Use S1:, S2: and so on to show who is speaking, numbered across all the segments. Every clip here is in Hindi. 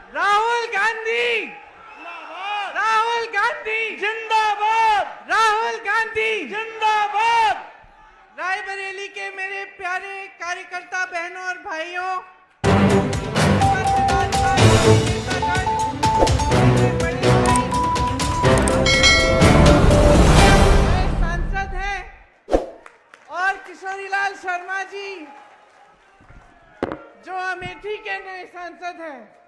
S1: राहुल गांधी, राहुल गांधी
S2: जिंदाबाद,
S1: राहुल गांधी
S2: जिंदाबाद।
S1: रायबरेली के मेरे प्यारे कार्यकर्ता बहनों और भाइयों, सांसद हैं और किशोरीलाल शर्मा जी जो अमेठी के नए सांसद हैं,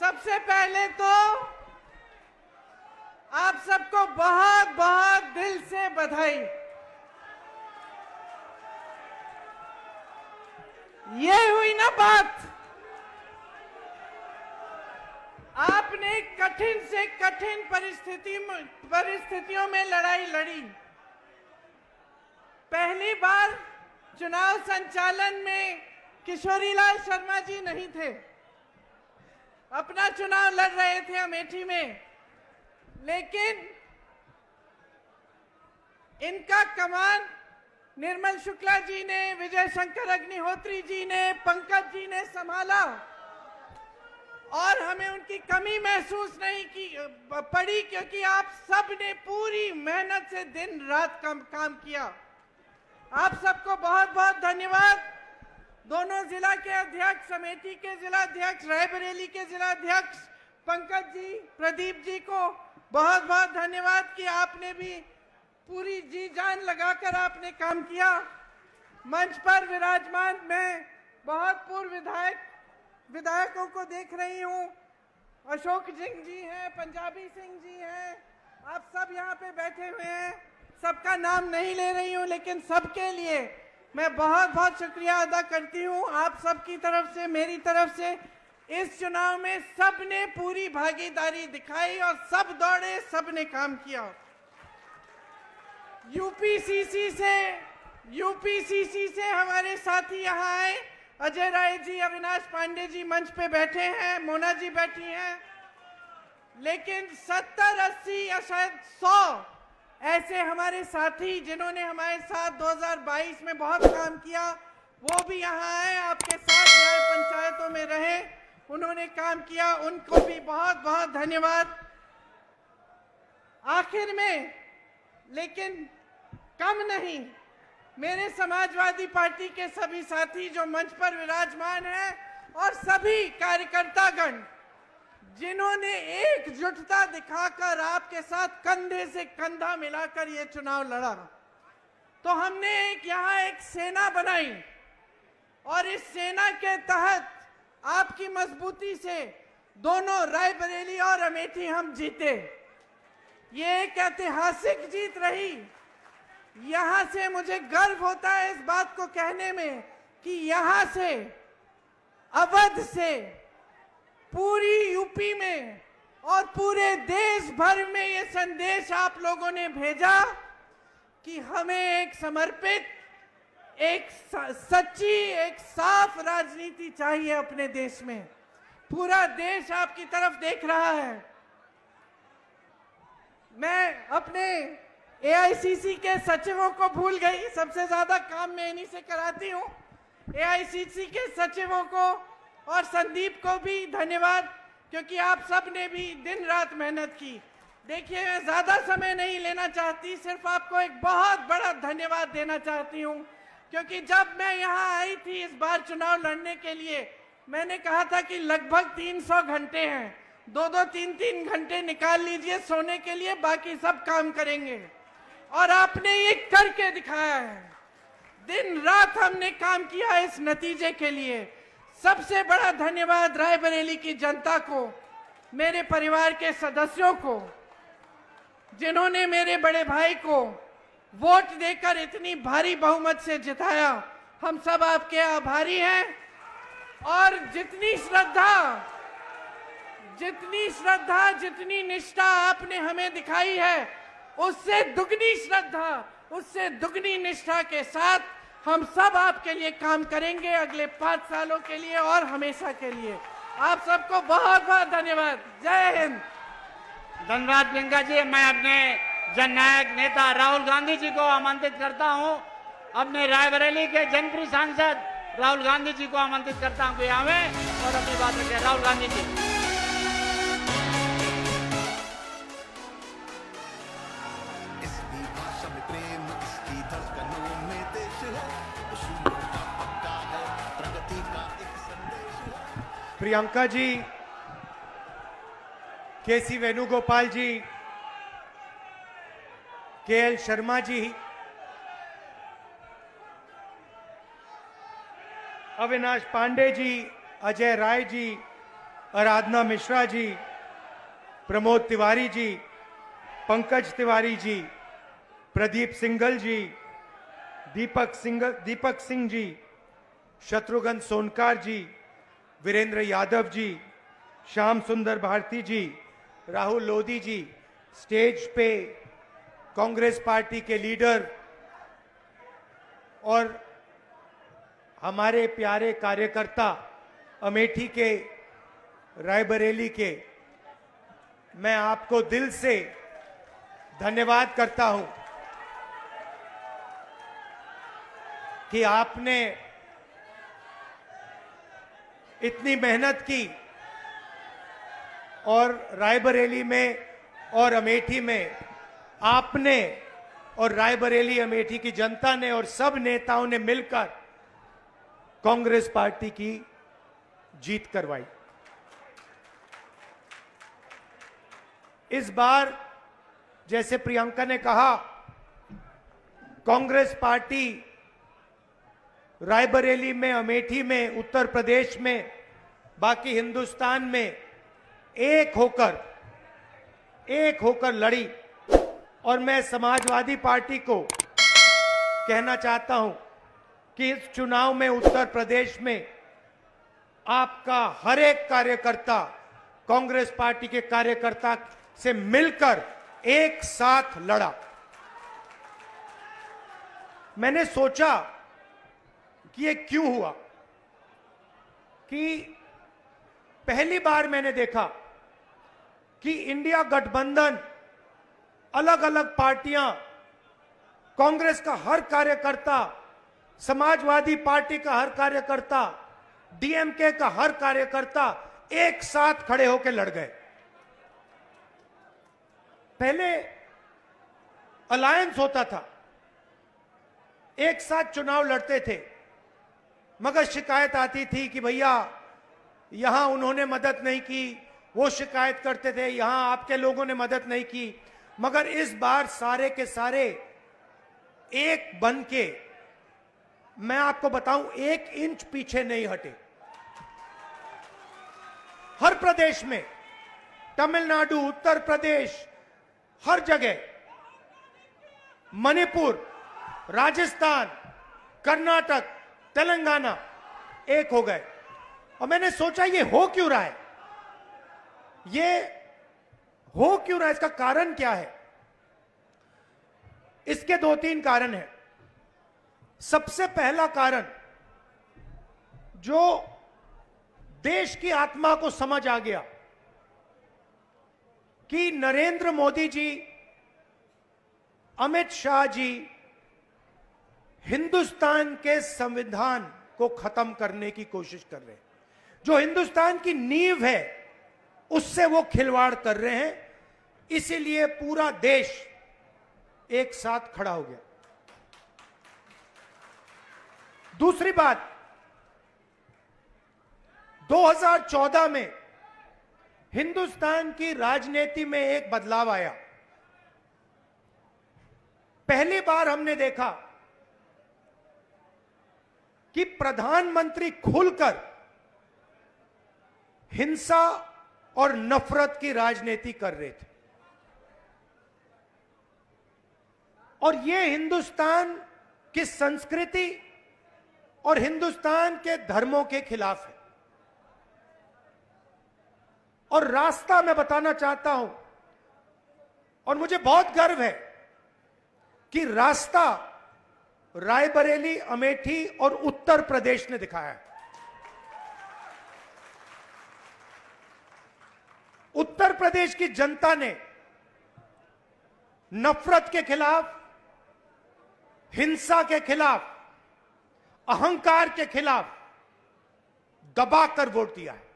S1: सबसे पहले तो आप सबको बहुत बहुत दिल से बधाई। ये हुई ना बात, आपने कठिन से कठिन परिस्थितियों में लड़ाई लड़ी। पहली बार चुनाव संचालन में किशोरीलाल शर्मा जी नहीं थे, अपना चुनाव लड़ रहे थे अमेठी में, लेकिन इनका कमान निर्मल शुक्ला जी ने, विजय शंकर अग्निहोत्री जी ने, पंकज जी ने संभाला और हमें उनकी कमी महसूस नहीं पड़ी, क्योंकि आप सब ने पूरी मेहनत से दिन रात काम किया। आप सबको बहुत बहुत धन्यवाद। दोनों जिला के अध्यक्ष, अमेठी के जिला अध्यक्ष, रायबरेली के जिला अध्यक्ष पंकज जी, प्रदीप जी को बहुत बहुत धन्यवाद कि आपने भी पूरी जी जान लगाकर आपने काम किया। मंच पर विराजमान मैं बहुत पूर्व विधायकों को देख रही हूं। अशोक सिंह जी हैं, पंजाबी सिंह जी हैं, आप सब यहाँ पे बैठे हुए हैं। सबका नाम नहीं ले रही हूँ, लेकिन सबके लिए मैं बहुत बहुत शुक्रिया अदा करती हूँ। आप सबकी तरफ से, मेरी तरफ से इस चुनाव में सबने पूरी भागीदारी दिखाई और सब दौड़े, सबने काम किया। यूपीसीसी से हमारे साथी यहाँ आए, अजय राय जी, अविनाश पांडे जी मंच पे बैठे हैं, मोना जी बैठी हैं, लेकिन 70, 80 या शायद 100 ऐसे हमारे साथी जिन्होंने हमारे साथ 2022 में बहुत काम किया, वो भी यहाँ आए, आपके साथ न्याय पंचायतों में रहे, उन्होंने काम किया, उनको भी बहुत बहुत धन्यवाद। आखिर में, लेकिन कम नहीं, मेरे समाजवादी पार्टी के सभी साथी जो मंच पर विराजमान हैं और सभी कार्यकर्तागण जिन्होंने एकजुटता दिखाकर आपके साथ कंधे से कंधा मिलाकर ये चुनाव लड़ा, तो हमने यहाँ एक सेना बनाई और इस सेना के तहत आपकी मजबूती से दोनों रायबरेली और अमेठी हम जीते। ये एक ऐतिहासिक जीत रही। यहाँ से मुझे गर्व होता है इस बात को कहने में कि यहाँ से, अवध से, पूरी यूपी में और पूरे देश भर में ये संदेश आप लोगों ने भेजा कि हमें एक समर्पित, एक सच्ची, एक साफ राजनीति चाहिए अपने देश में। पूरा देश आपकी तरफ देख रहा है। मैं अपने एआईसीसी के सचिवों को भूल गई, सबसे ज्यादा काम मैं इन्हीं से कराती हूँ। एआईसीसी के सचिवों को और संदीप को भी धन्यवाद, क्योंकि आप सब ने भी दिन रात मेहनत की। देखिए, मैं ज्यादा समय नहीं लेना चाहती, सिर्फ आपको एक बहुत बड़ा धन्यवाद देना चाहती हूँ, क्योंकि जब मैं यहाँ आई थी इस बार चुनाव लड़ने के लिए, मैंने कहा था कि लगभग 300 घंटे हैं, 2-2, 3-3 घंटे निकाल लीजिए सोने के लिए, बाकी सब काम करेंगे। और आपने ये करके दिखाया है। दिन रात हमने काम किया इस नतीजे के लिए। सबसे बड़ा धन्यवाद रायबरेली की जनता को, मेरे परिवार के सदस्यों को, जिन्होंने मेरे बड़े भाई को वोट देकर इतनी भारी बहुमत से जिताया। हम सब आपके आभारी हैं। और जितनी श्रद्धा, जितनी निष्ठा आपने हमें दिखाई है, उससे दुगनी श्रद्धा, उससे दुगनी निष्ठा के साथ हम सब आपके लिए काम करेंगे अगले 5 सालों के लिए और हमेशा के लिए। आप सबको बहुत बहुत धन्यवाद। जय हिंद।
S2: धन्यवाद प्रियंका जी। मैं अपने जननायक नेता राहुल गांधी जी को आमंत्रित करता हूं, अपने रायबरेली के जनप्रिय सांसद राहुल गांधी जी को आमंत्रित करता हूं कि आवे और अपनी बात रखें। राहुल गांधी जी।
S3: प्रियंका जी, केसी वेणुगोपाल जी, केएल शर्मा जी, अविनाश पांडे जी, अजय राय जी, आराधना मिश्रा जी, प्रमोद तिवारी जी, पंकज तिवारी जी, प्रदीप सिंघल जी, दीपक सिंह जी, शत्रुघ्न सोनकार जी, वीरेंद्र यादव जी, श्याम सुंदर भारती जी, राहुल लोधी जी, स्टेज पे कांग्रेस पार्टी के लीडर और हमारे प्यारे कार्यकर्ता अमेठी के, रायबरेली के, मैं आपको दिल से धन्यवाद करता हूं कि आपने इतनी मेहनत की और रायबरेली में और अमेठी में आपने और रायबरेली अमेठी की जनता ने और सब नेताओं ने मिलकर कांग्रेस पार्टी की जीत करवाई। इस बार जैसे प्रियंका ने कहा, कांग्रेस पार्टी रायबरेली में, अमेठी में, उत्तर प्रदेश में, बाकी हिंदुस्तान में एक होकर लड़ी। और मैं समाजवादी पार्टी को कहना चाहता हूं कि इस चुनाव में उत्तर प्रदेश में आपका हर एक कार्यकर्ता कांग्रेस पार्टी के कार्यकर्ता से मिलकर एक साथ लड़ा। मैंने सोचा कि ये क्यों हुआ, कि पहली बार मैंने देखा कि इंडिया गठबंधन, अलग अलग पार्टियां, कांग्रेस का हर कार्यकर्ता, समाजवादी पार्टी का हर कार्यकर्ता, डीएमके का हर कार्यकर्ता एक साथ खड़े होकर लड़ गए। पहले अलायंस होता था, एक साथ चुनाव लड़ते थे, मगर शिकायत आती थी कि भैया यहां उन्होंने मदद नहीं की, वो शिकायत करते थे यहां आपके लोगों ने मदद नहीं की। मगर इस बार सारे के सारे एक बन के, मैं आपको बताऊं, 1 इंच पीछे नहीं हटे। हर प्रदेश में, तमिलनाडु, उत्तर प्रदेश, हर जगह, मणिपुर, राजस्थान, कर्नाटक, तेलंगाना एक हो गए। और मैंने सोचा ये हो क्यों रहा है, ये हो क्यों रहा है, इसका कारण क्या है? इसके 2-3 कारण हैं। सबसे पहला कारण, जो देश की आत्मा को समझ आ गया कि नरेंद्र मोदी जी, अमित शाह जी हिंदुस्तान के संविधान को खत्म करने की कोशिश कर रहे हैं। जो हिंदुस्तान की नींव है उससे वो खिलवाड़ कर रहे हैं। इसीलिए पूरा देश एक साथ खड़ा हो गया। दूसरी बात, 2014 में हिंदुस्तान की राजनीति में एक बदलाव आया। पहली बार हमने देखा कि प्रधानमंत्री खुलकर हिंसा और नफरत की राजनीति कर रहे थे। और यह हिंदुस्तान की संस्कृति और हिंदुस्तान के धर्मों के खिलाफ है। और रास्ता मैं बताना चाहता हूं, और मुझे बहुत गर्व है कि रास्ता रायबरेली, अमेठी और उत्तर प्रदेश ने दिखाया है। उत्तर प्रदेश की जनता ने नफरत के खिलाफ, हिंसा के खिलाफ, अहंकार के खिलाफ दबाकर वोट दिया है।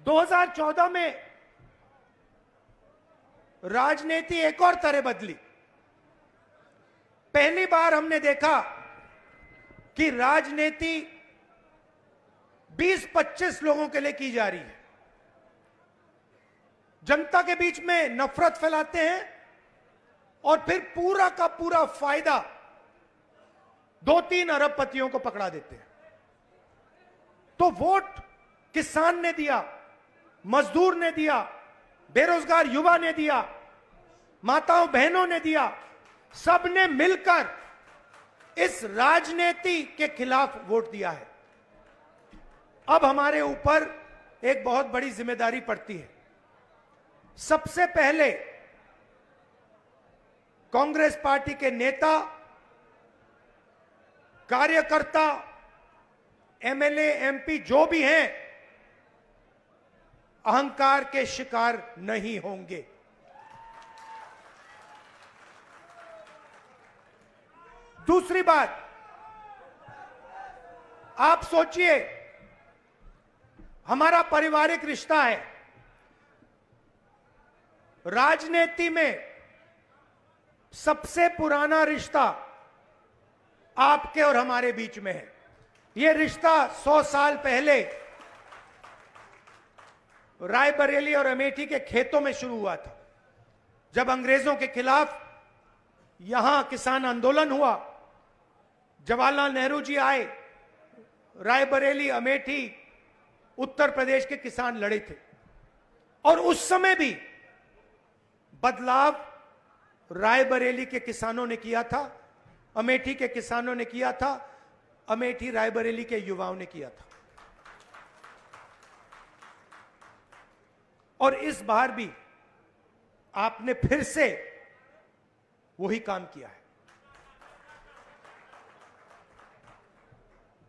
S3: 2014 में राजनीति एक और तरह बदली। पहली बार हमने देखा कि राजनीति 20-25 लोगों के लिए की जा रही है, जनता के बीच में नफरत फैलाते हैं और फिर पूरा का पूरा फायदा 2-3 अरबपतियों को पकड़ा देते हैं। तो वोट किसान ने दिया, मजदूर ने दिया, बेरोजगार युवा ने दिया, माताओं बहनों ने दिया, सबने मिलकर इस राजनीति के खिलाफ वोट दिया है। अब हमारे ऊपर एक बहुत बड़ी जिम्मेदारी पड़ती है। सबसे पहले कांग्रेस पार्टी के नेता, कार्यकर्ता, एमएलए, एमपी जो भी हैं, अहंकार के शिकार नहीं होंगे। दूसरी बात, आप सोचिए, हमारा पारिवारिक रिश्ता है। राजनीति में सबसे पुराना रिश्ता आपके और हमारे बीच में है। यह रिश्ता 100 साल पहले रायबरेली और अमेठी के खेतों में शुरू हुआ था। जब अंग्रेजों के खिलाफ यहां किसान आंदोलन हुआ, जवाहरलाल नेहरू जी आए, रायबरेली, अमेठी, उत्तर प्रदेश के किसान लड़े थे और उस समय भी बदलाव रायबरेली के किसानों ने किया था, अमेठी के किसानों ने किया था, अमेठी रायबरेली के युवाओं ने किया था। और इस बार भी आपने फिर से वही काम किया है।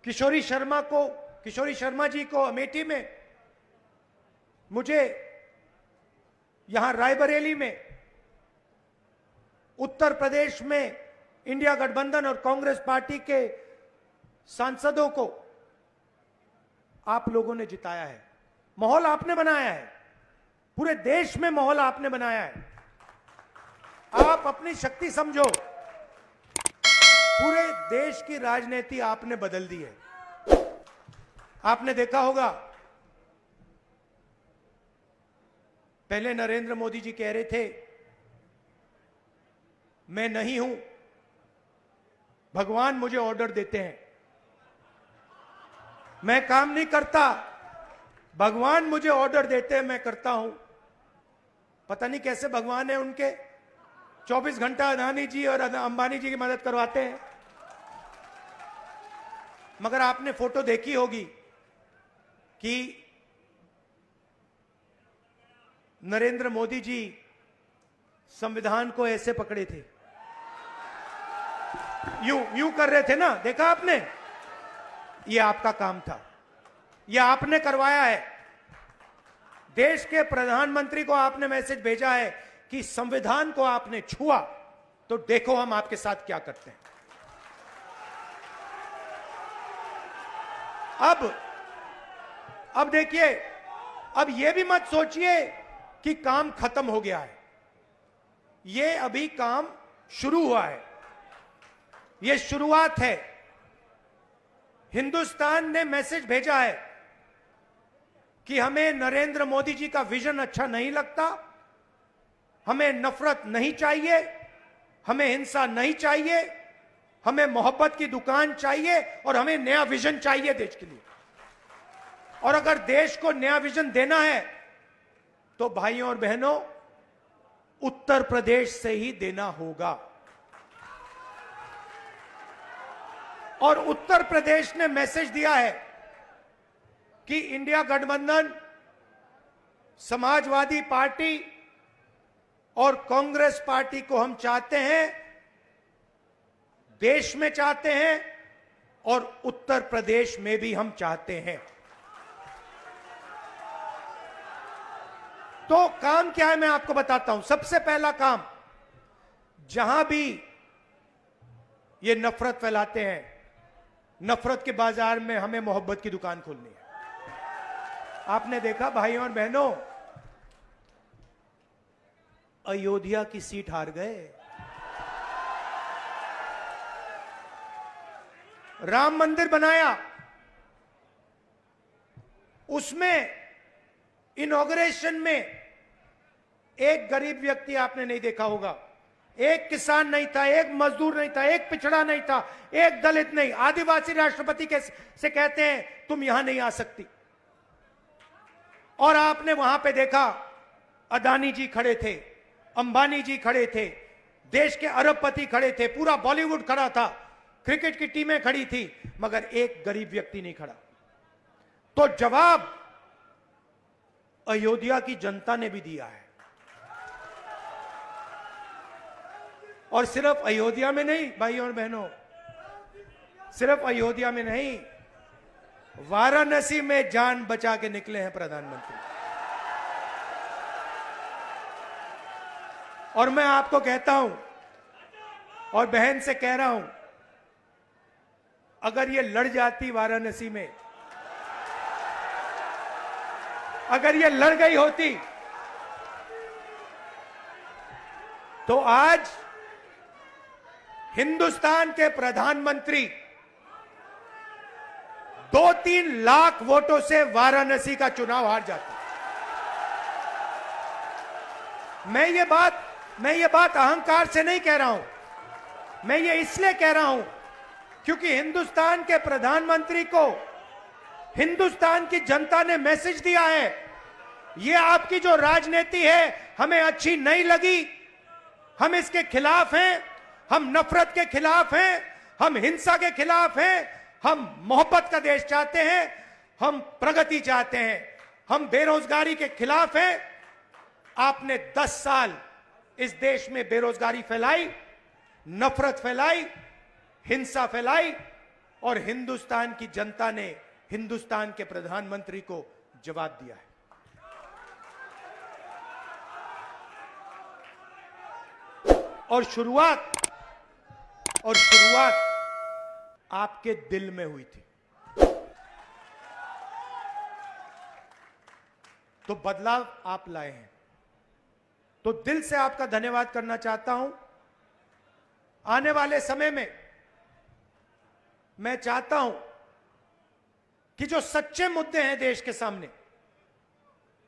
S3: किशोरी शर्मा जी को अमेठी में, मुझे यहां रायबरेली में, उत्तर प्रदेश में इंडिया गठबंधन और कांग्रेस पार्टी के सांसदों को आप लोगों ने जिताया है। माहौल आपने बनाया है, पूरे देश में माहौल आपने बनाया है। आप अपनी शक्ति समझो, पूरे देश की राजनीति आपने बदल दी है। आपने देखा होगा, पहले नरेंद्र मोदी जी कह रहे थे, मैं नहीं हूं, भगवान मुझे ऑर्डर देते हैं, मैं काम नहीं करता, भगवान मुझे ऑर्डर देते हैं, मैं करता हूं। पता नहीं कैसे भगवान है उनके, 24 घंटा अदानी जी और अंबानी जी की मदद करवाते हैं। मगर आपने फोटो देखी होगी कि नरेंद्र मोदी जी संविधान को ऐसे पकड़े थे, यूं कर रहे थे ना, देखा आपने? ये आपका काम था, ये आपने करवाया है। देश के प्रधानमंत्री को आपने मैसेज भेजा है कि संविधान को आपने छुआ तो देखो हम आपके साथ क्या करते हैं। अब देखिए, अब ये भी मत सोचिए कि काम खत्म हो गया है। ये अभी काम शुरू हुआ है, ये शुरुआत है। हिंदुस्तान ने मैसेज भेजा है कि हमें नरेंद्र मोदी जी का विजन अच्छा नहीं लगता, हमें नफरत नहीं चाहिए, हमें हिंसा नहीं चाहिए, हमें मोहब्बत की दुकान चाहिए और हमें नया विजन चाहिए देश के लिए। और अगर देश को नया विजन देना है तो भाइयों और बहनों, उत्तर प्रदेश से ही देना होगा। और उत्तर प्रदेश ने मैसेज दिया है कि इंडिया गठबंधन, समाजवादी पार्टी और कांग्रेस पार्टी को हम चाहते हैं, देश में चाहते हैं और उत्तर प्रदेश में भी हम चाहते हैं। तो काम क्या है मैं आपको बताता हूं। सबसे पहला काम, जहां भी ये नफरत फैलाते हैं, नफरत के बाजार में हमें मोहब्बत की दुकान खोलनी है। आपने देखा भाइयों और बहनों, अयोध्या की सीट हार गए, राम मंदिर बनाया, उसमें इनॉग्रेशन में एक गरीब व्यक्ति आपने नहीं देखा होगा, एक किसान नहीं था, एक मजदूर नहीं था, एक पिछड़ा नहीं था, एक दलित नहीं, आदिवासी राष्ट्रपति से कहते हैं तुम यहां नहीं आ सकती। और आपने वहां पे देखा अदानी जी खड़े थे, अंबानी जी खड़े थे, देश के अरबपति खड़े थे, पूरा बॉलीवुड खड़ा था, क्रिकेट की टीमें खड़ी थी, मगर एक गरीब व्यक्ति नहीं खड़ा। तो जवाब अयोध्या की जनता ने भी दिया है। और सिर्फ अयोध्या में नहीं भाइयों और बहनों, सिर्फ अयोध्या में नहीं, वाराणसी में जान बचा के निकले हैं प्रधानमंत्री। और मैं आपको कहता हूं और बहन से कह रहा हूं, अगर ये लड़ जाती वाराणसी में, अगर ये लड़ गई होती, तो आज हिंदुस्तान के प्रधानमंत्री 2-3 लाख वोटों से वाराणसी का चुनाव हार जाते। मैं ये बात अहंकार से नहीं कह रहा हूं, मैं ये इसलिए कह रहा हूं क्योंकि हिंदुस्तान के प्रधानमंत्री को हिंदुस्तान की जनता ने मैसेज दिया है, ये आपकी जो राजनीति है हमें अच्छी नहीं लगी, हम इसके खिलाफ हैं, हम नफरत के खिलाफ हैं, हम हिंसा के खिलाफ हैं, हम मोहब्बत का देश चाहते हैं, हम प्रगति चाहते हैं, हम बेरोजगारी के खिलाफ हैं। आपने 10 साल इस देश में बेरोजगारी फैलाई, नफरत फैलाई, हिंसा फैलाई, और हिंदुस्तान की जनता ने हिंदुस्तान के प्रधानमंत्री को जवाब दिया है। और शुरुआत आपके दिल में हुई थी। तो बदलाव आप लाए हैं, तो दिल से आपका धन्यवाद करना चाहता हूं। आने वाले समय में मैं चाहता हूं कि जो सच्चे मुद्दे हैं देश के सामने,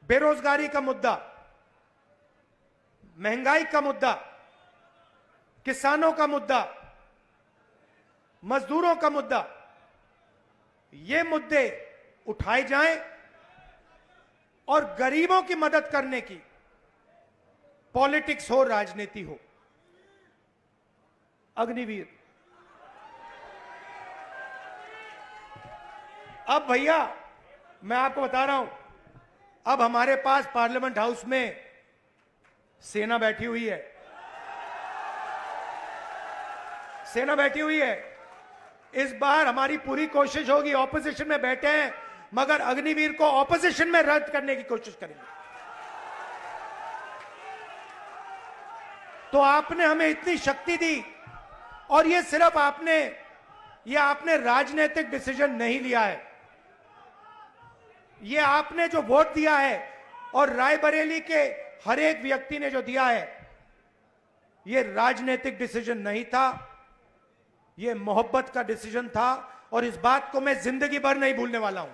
S3: बेरोजगारी का मुद्दा, महंगाई का मुद्दा, किसानों का मुद्दा, मजदूरों का मुद्दा, ये मुद्दे उठाए जाएं और गरीबों की मदद करने की पॉलिटिक्स हो, राजनीति हो। अग्निवीर, अब भैया मैं आपको बता रहा हूं, अब हमारे पास पार्लियामेंट हाउस में सेना बैठी हुई है, सेना बैठी हुई है। इस बार हमारी पूरी कोशिश होगी, ऑपोजिशन में बैठे हैं मगर अग्निवीर को ऑपोजिशन में रद्द करने की कोशिश करेंगे। तो आपने हमें इतनी शक्ति दी, और ये सिर्फ आपने राजनीतिक डिसीजन नहीं लिया है, ये आपने जो वोट दिया है और रायबरेली के हर एक व्यक्ति ने जो दिया है, ये राजनीतिक डिसीजन नहीं था, ये मोहब्बत का डिसीजन था, और इस बात को मैं जिंदगी भर नहीं भूलने वाला हूं।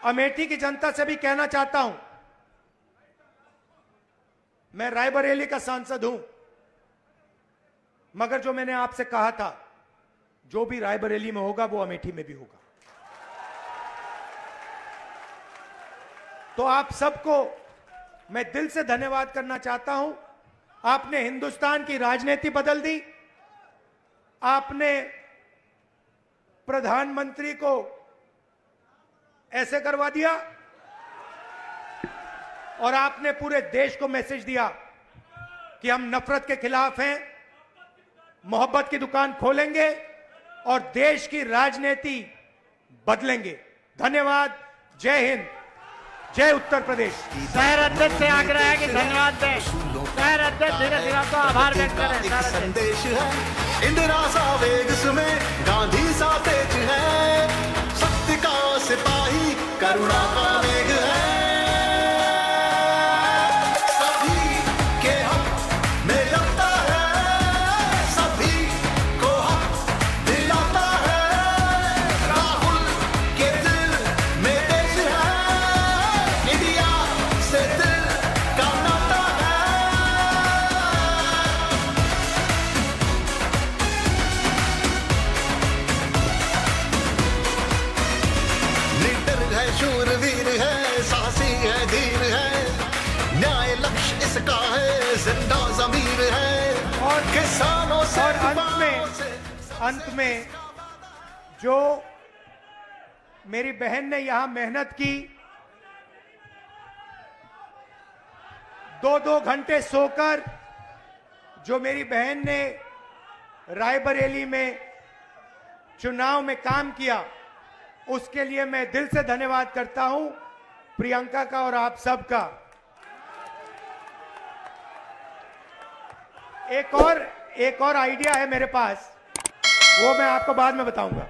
S3: अमेठी की जनता से भी कहना चाहता हूं, मैं रायबरेली का सांसद हूं, मगर जो मैंने आपसे कहा था, जो भी रायबरेली में होगा वो अमेठी में भी होगा। तो आप सबको मैं दिल से धन्यवाद करना चाहता हूं। आपने हिंदुस्तान की राजनीति बदल दी, आपने प्रधानमंत्री को ऐसे करवा दिया, और आपने पूरे देश को मैसेज दिया कि हम नफरत के खिलाफ हैं, मोहब्बत की दुकान खोलेंगे और देश की राजनीति बदलेंगे। धन्यवाद। जय हिंद, जय उत्तर प्रदेश।
S2: शहर अध्यक्ष से आग्रह है कि धन्यवाद दें। शहर अध्यक्ष धीरे धीरे तो आभार व्यक्त करें।
S4: संदेश है इंदिरा सा वेग में, गांधी सा तेज है, सत्य का सिपाही करुणा का वेग है। सभी के हक में लड़ता है,
S3: अंत में जो मेरी बहन ने यहां मेहनत की, 2-2 घंटे सोकर जो मेरी बहन ने रायबरेली में चुनाव में काम किया, उसके लिए मैं दिल से धन्यवाद करता हूं प्रियंका का और आप सबका। एक और आइडिया है मेरे पास, वो मैं आपको बाद में बताऊंगा।